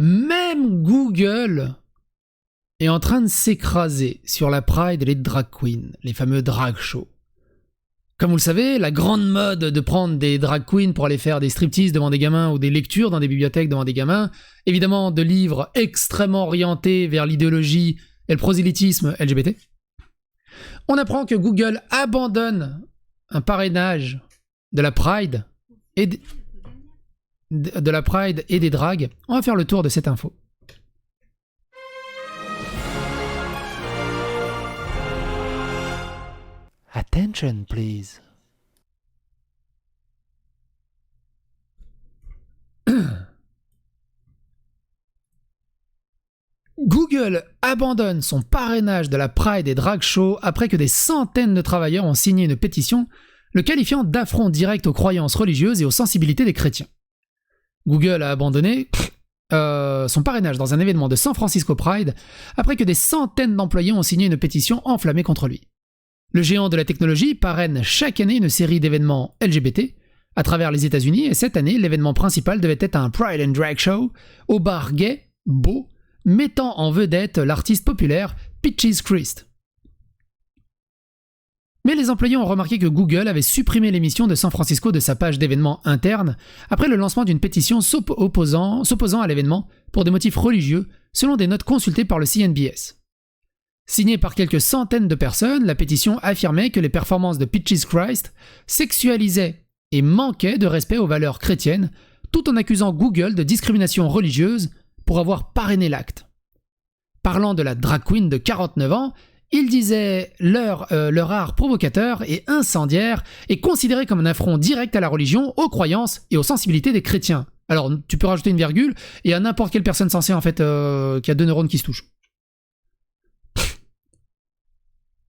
Même Google est en train de s'écraser sur la Pride et les drag queens, les fameux drag shows. Comme vous le savez, la grande mode de prendre des drag queens pour aller faire des striptease devant des gamins ou des lectures dans des bibliothèques devant des gamins, évidemment de livres extrêmement orientés vers l'idéologie et le prosélytisme LGBT. On apprend que Google abandonne un parrainage de la Pride et des drags. On va faire le tour de cette info. Attention, please. Google abandonne son parrainage de la Pride et Drag Show après que des centaines de travailleurs ont signé une pétition le qualifiant d'affront direct aux croyances religieuses et aux sensibilités des chrétiens. Google a abandonné son parrainage dans un événement de San Francisco Pride après que des centaines d'employés ont signé une pétition enflammée contre lui. Le géant de la technologie parraine chaque année une série d'événements LGBT à travers les États-Unis et cette année, l'événement principal devait être un Pride and Drag Show au bar gay, beau, mettant en vedette l'artiste populaire Peaches Christ. Mais les employés ont remarqué que Google avait supprimé l'émission de San Francisco de sa page d'événements interne après le lancement d'une pétition s'opposant à l'événement pour des motifs religieux, selon des notes consultées par le CNBS. Signée par quelques centaines de personnes, la pétition affirmait que les performances de Peaches Christ sexualisaient et manquaient de respect aux valeurs chrétiennes, tout en accusant Google de discrimination religieuse pour avoir parrainé l'acte. Parlant de la drag queen de 49 ans, il disait leur art provocateur et incendiaire est considéré comme un affront direct à la religion, aux croyances et aux sensibilités des chrétiens. Alors, tu peux rajouter une virgule et à n'importe quelle personne sensée en fait qui a 2 neurones qui se touchent.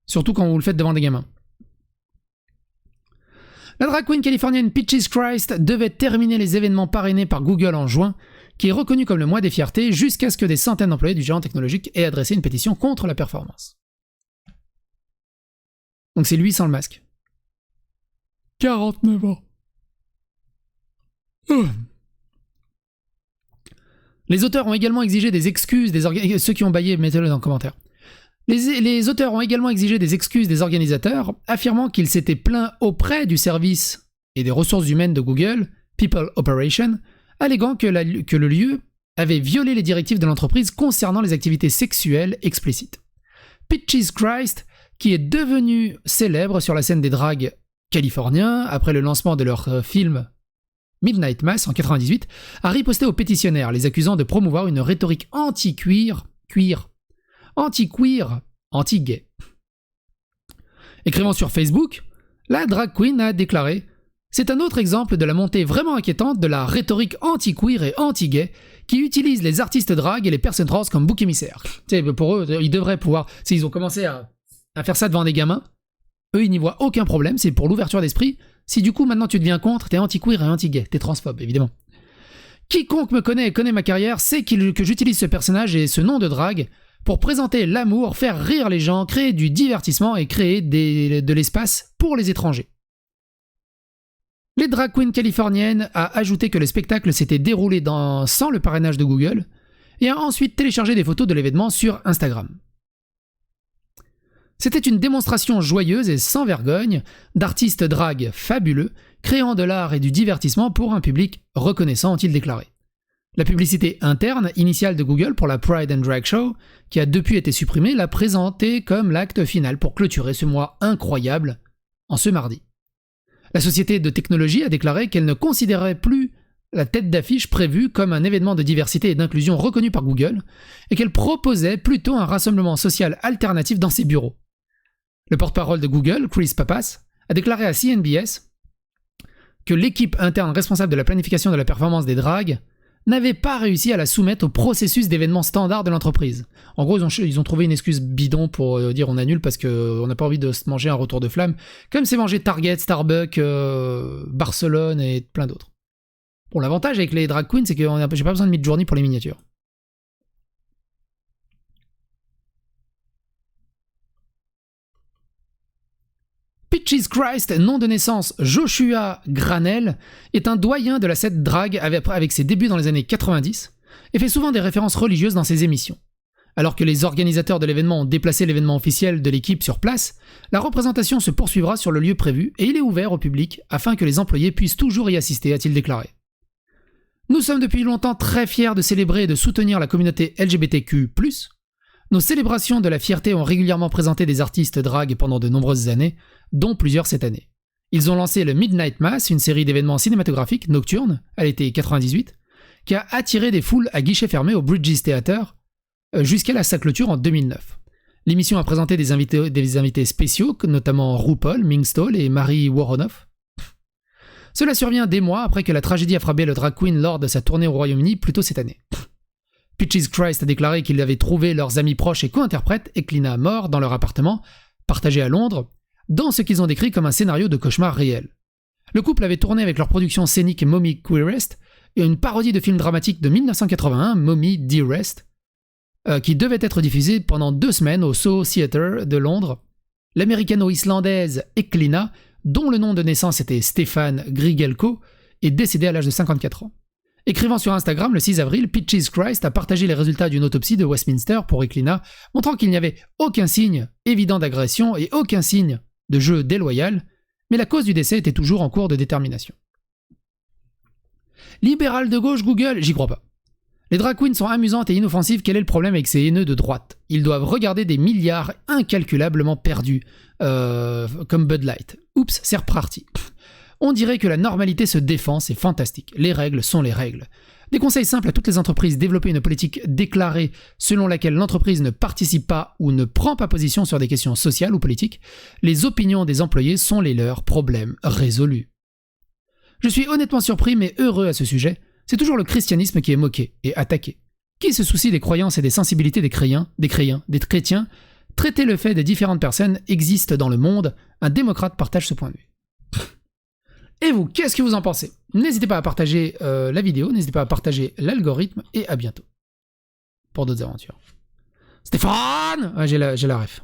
Surtout quand vous le faites devant des gamins. La drag queen californienne Peaches Christ devait terminer les événements parrainés par Google en juin, qui est reconnu comme le mois des fiertés, jusqu'à ce que des centaines d'employés du géant technologique aient adressé une pétition contre la performance. Donc c'est lui sans le masque. 49 ans. Les auteurs ont également exigé des excuses des organisateurs. Ceux qui ont baillé, mettez-le dans le commentaire. Les auteurs ont également exigé des excuses des organisateurs, affirmant qu'ils s'étaient plaints auprès du service et des ressources humaines de Google, People Operation, alléguant que le lieu avait violé les directives de l'entreprise concernant les activités sexuelles explicites. Peaches Christ, qui est devenu célèbre sur la scène des drags californiens après le lancement de leur film Midnight Mass en 1998, a riposté aux pétitionnaires, les accusant de promouvoir une rhétorique anti-queer, anti-gay. Écrivant sur Facebook, la drag queen a déclaré « C'est un autre exemple de la montée vraiment inquiétante de la rhétorique anti-queer et anti-gay qui utilise les artistes drag et les personnes trans comme bouc émissaire. » Pour eux, ils devraient pouvoir... S'ils ont commencé à faire ça devant des gamins, eux, ils n'y voient aucun problème, c'est pour l'ouverture d'esprit. Si du coup, maintenant, tu deviens contre, t'es anti-queer et anti-gay, t'es transphobe, évidemment. Quiconque me connaît et connaît ma carrière sait que j'utilise ce personnage et ce nom de drague pour présenter l'amour, faire rire les gens, créer du divertissement et créer de l'espace pour les étrangers. Les drag queens californiennes a ajouté que le spectacle s'était déroulé sans le parrainage de Google et a ensuite téléchargé des photos de l'événement sur Instagram. C'était une démonstration joyeuse et sans vergogne d'artistes drag fabuleux, créant de l'art et du divertissement pour un public reconnaissant, ont-ils déclaré. La publicité interne initiale de Google pour la Pride and Drag Show, qui a depuis été supprimée, l'a présentée comme l'acte final pour clôturer ce mois incroyable en ce mardi. La société de technologie a déclaré qu'elle ne considérait plus la tête d'affiche prévue comme un événement de diversité et d'inclusion reconnu par Google, et qu'elle proposait plutôt un rassemblement social alternatif dans ses bureaux. Le porte-parole de Google, Chris Pappas, a déclaré à CNBS que l'équipe interne responsable de la planification de la performance des drags n'avait pas réussi à la soumettre au processus d'événements standard de l'entreprise. En gros, ils ont trouvé une excuse bidon pour dire on annule parce qu'on n'a pas envie de se manger un retour de flamme, comme c'est mangé Target, Starbucks, Barcelone et plein d'autres. Bon, l'avantage avec les drag queens, c'est que j'ai pas besoin de Midjourney pour les miniatures. Peaches Christ, nom de naissance Joshua Granell, est un doyen de la scène drag avec ses débuts dans les années 90. et fait souvent des références religieuses dans ses émissions. Alors que les organisateurs de l'événement ont déplacé l'événement officiel de l'équipe sur place, la représentation se poursuivra sur le lieu prévu et il est ouvert au public afin que les employés puissent toujours y assister, a-t-il déclaré. Nous sommes depuis longtemps très fiers de célébrer et de soutenir la communauté LGBTQ+. Nos célébrations de la fierté ont régulièrement présenté des artistes drag pendant de nombreuses années, dont plusieurs cette année. Ils ont lancé le Midnight Mass, une série d'événements cinématographiques nocturnes, à l'été 98, qui a attiré des foules à guichets fermés au Bridges Theatre jusqu'à sa clôture en 2009. L'émission a présenté des invités spéciaux, notamment RuPaul, Ming Stoll et Mary Woronov. Cela survient des mois après que la tragédie a frappé le drag queen lors de sa tournée au Royaume-Uni plus tôt cette année. Peaches Christ a déclaré qu'ils avaient trouvé leurs amis proches et co-interprètes, Eclina mort, dans leur appartement, partagé à Londres, dans ce qu'ils ont décrit comme un scénario de cauchemar réel. Le couple avait tourné avec leur production scénique Mommy Queerest et une parodie de film dramatique de 1981, Mommy Dearest, qui devait être diffusée pendant 2 semaines au Soho Theatre de Londres. L'américano-islandaise Eclina, dont le nom de naissance était Stéphane Grigelko, est décédée à l'âge de 54 ans. Écrivant sur Instagram le 6 avril, Peaches Christ a partagé les résultats d'une autopsie de Westminster pour Eclina, montrant qu'il n'y avait aucun signe évident d'agression et aucun signe de jeu déloyal, mais la cause du décès était toujours en cours de détermination. Libéral de gauche Google, j'y crois pas. Les drag queens sont amusantes et inoffensives, quel est le problème avec ces haineux de droite? Ils doivent regarder des milliards incalculablement perdus, comme Bud Light. Oups, c'est reparti. On dirait que la normalité se défend, c'est fantastique. Les règles sont les règles. Des conseils simples à toutes les entreprises: développer une politique déclarée selon laquelle l'entreprise ne participe pas ou ne prend pas position sur des questions sociales ou politiques. Les opinions des employés sont les leurs, problème résolu. Je suis honnêtement surpris mais heureux à ce sujet. C'est toujours le christianisme qui est moqué et attaqué. Qui se soucie des croyances et des sensibilités des chrétiens? Traiter le fait des différentes personnes existe dans le monde. Un démocrate partage ce point de vue. Et vous, qu'est-ce que vous en pensez? N'hésitez pas à partager la vidéo, n'hésitez pas à partager l'algorithme, et à bientôt pour d'autres aventures. Stéphane! J'ai la ref.